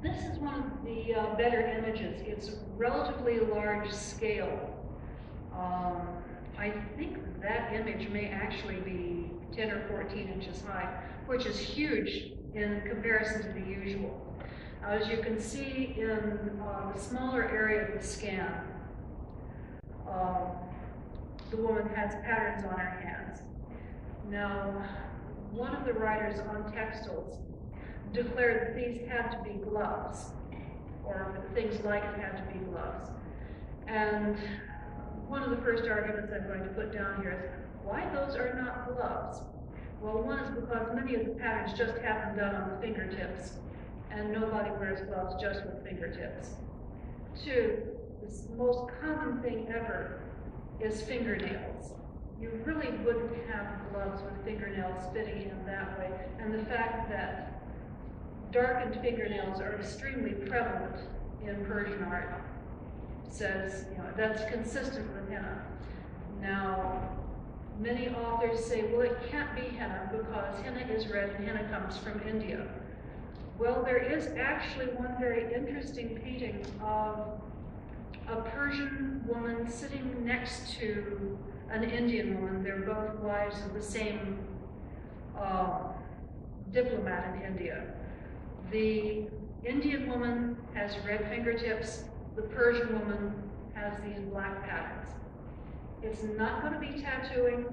This is one of the better images. It's relatively large scale. I think that image may actually be 10 or 14 inches high, which is huge in comparison to the usual. As you can see in the smaller area of the scan, the woman has patterns on her hands. Now, one of the writers on textiles declared that these had to be gloves, or things like it had to be gloves. And one of the first arguments I'm going to put down here is why those are not gloves. Well, one is because many of the patterns just have them done on the fingertips, and nobody wears gloves just with fingertips. Two, the most common thing ever is fingernails. You really wouldn't have gloves with fingernails fitting in that way, and the fact that darkened fingernails are extremely prevalent in Persian art says, that's consistent with henna. Now, many authors say, well, it can't be henna because henna is red and henna comes from India. Well, there is actually one very interesting painting of a Persian woman sitting next to an Indian woman. They're both wives of the same diplomat in India. The Indian woman has red fingertips. The Persian woman has these black patterns. It's not going to be tattooing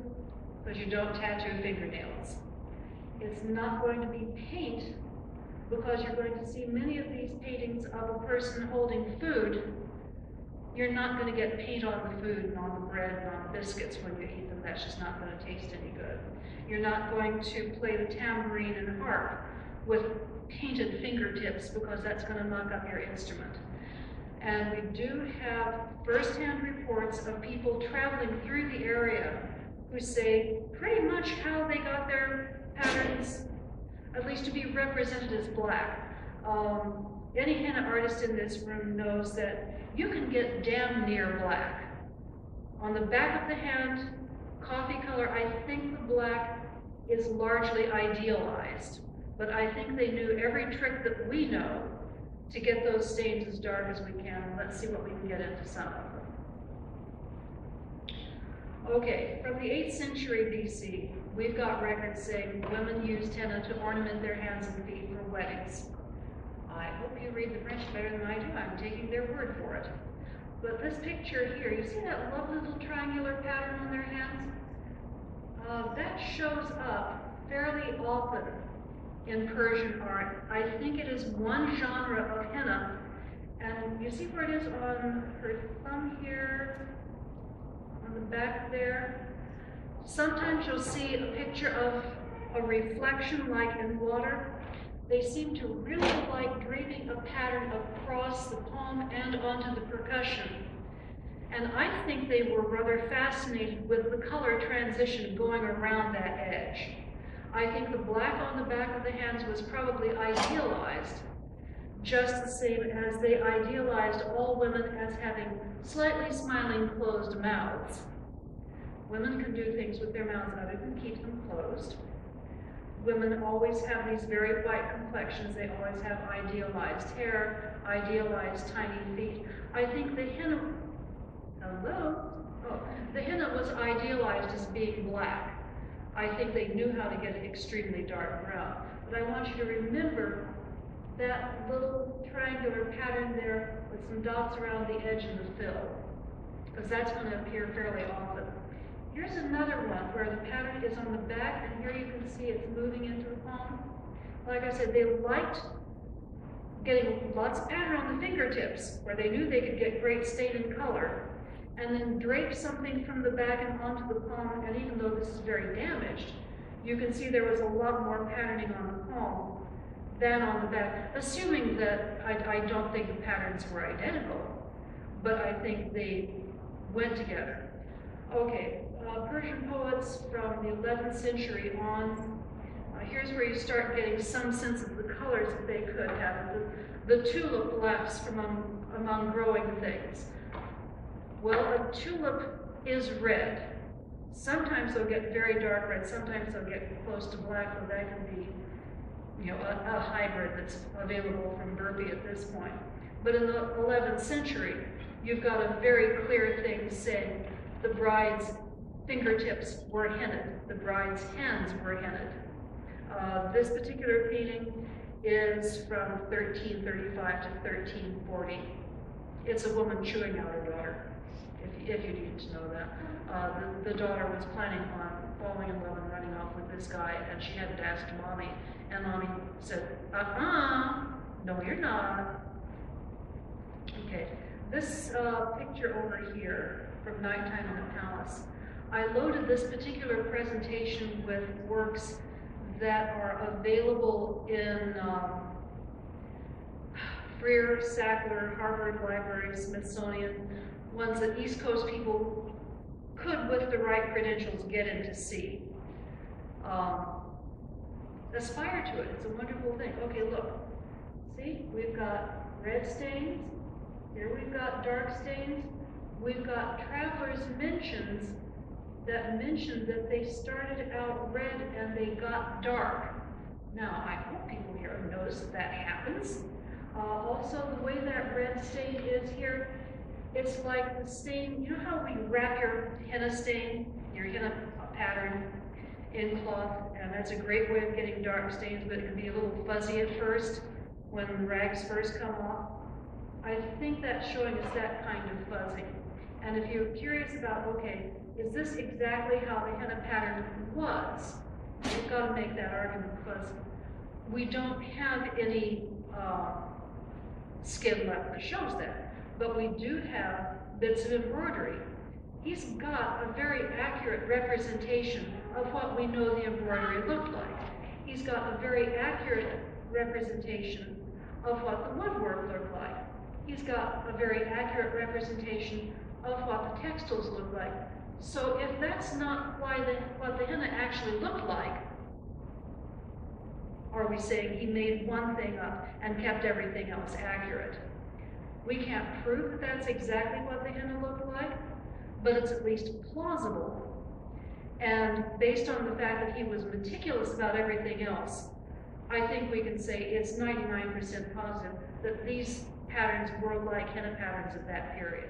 because you don't tattoo fingernails. It's not going to be paint because you're going to see many of these paintings of a person holding food. You're not going to get paint on the food and on the bread and on the biscuits when you eat them. That's just not going to taste any good. You're not going to play the tambourine and harp with painted fingertips because that's going to knock up your instrument. And we do have first-hand reports of people traveling through the area who say pretty much how they got their patterns, at least to be represented as black. Any henna artist in this room knows that you can get damn near black. On the back of the hand, coffee color, I think the black is largely idealized, but I think they knew every trick that we know to get those stains as dark as we can. Let's see what we can get into some of them. Okay, from the 8th century BC, we've got records saying women used henna to ornament their hands and feet for weddings. I hope you read the French better than I do. I'm taking their word for it. But this picture here, you see that lovely little triangular pattern on their hands? That shows up fairly often in Persian art. I think it is one genre of henna, and you see where it is on her thumb here, on the back there? Sometimes you'll see a picture of a reflection like in water. They seem to really like draping a pattern across the palm and onto the percussion. And I think they were rather fascinated with the color transition going around that edge. I think the black on the back of the hands was probably idealized, just the same as they idealized all women as having slightly smiling closed mouths. Women can do things with their mouths other than keep them closed. Women always have these very white complexions. They always have idealized hair, idealized tiny feet. I think the henna, the henna was idealized as being black. I think they knew how to get it extremely dark brown. But I want you to remember that little triangular pattern there with some dots around the edge and the fill, because that's going to appear fairly often. Here's another one where the pattern is on the back, and here you can see it's moving into the palm. Like I said, they liked getting lots of pattern on the fingertips, where they knew they could get great stain and color, and then drape something from the back and onto the palm, and even though this is very damaged, you can see there was a lot more patterning on the palm than on the back, assuming that I don't think the patterns were identical, but I think they went together. Okay, Persian poets from the 11th century on, here's where you start getting some sense of the colors that they could have. The tulip laughs from among growing things. Well, a tulip is red. Sometimes they'll get very dark red, sometimes they'll get close to black, but that can be a hybrid that's available from Burpee at this point. But in the 11th century, you've got a very clear thing saying the bride's fingertips were hennaed, the bride's hands were hennaed. This particular painting is from 1335 to 1340. It's a woman chewing out her daughter, if you need to know that. The daughter was planning on falling in love and running off with this guy, and she had to ask mommy, and mommy said, no you're not. Okay, this picture over here from Nighttime in the Palace, I loaded this particular presentation with works that are available in Freer, Sackler, Harvard Library, Smithsonian, ones that East Coast people could, with the right credentials, get in to see. Aspire to it. It's a wonderful thing. Okay, look. See, we've got red stains. Here we've got dark stains. We've got travelers' mentions that mentioned that they started out red and they got dark. Now, I hope people here have noticed that that happens. Also, the way that red stain is here, it's like the stain, you know how we wrap your henna stain, your henna pattern in cloth, and that's a great way of getting dark stains, but it can be a little fuzzy at first when the rags first come off. I think that's showing us that kind of fuzzy. And if you're curious about, okay, is this exactly how the henna pattern was? You've got to make that argument fuzzy. We don't have any skin left that shows that, but we do have bits of embroidery. He's got a very accurate representation of what we know the embroidery looked like. He's got a very accurate representation of what the woodwork looked like. He's got a very accurate representation of what the textiles look like. So if that's not what the henna actually looked like, are we saying he made one thing up and kept everything else accurate? We can't prove that that's exactly what the henna looked like, but it's at least plausible. And based on the fact that he was meticulous about everything else, I think we can say it's 99% positive that these patterns were like henna patterns of that period.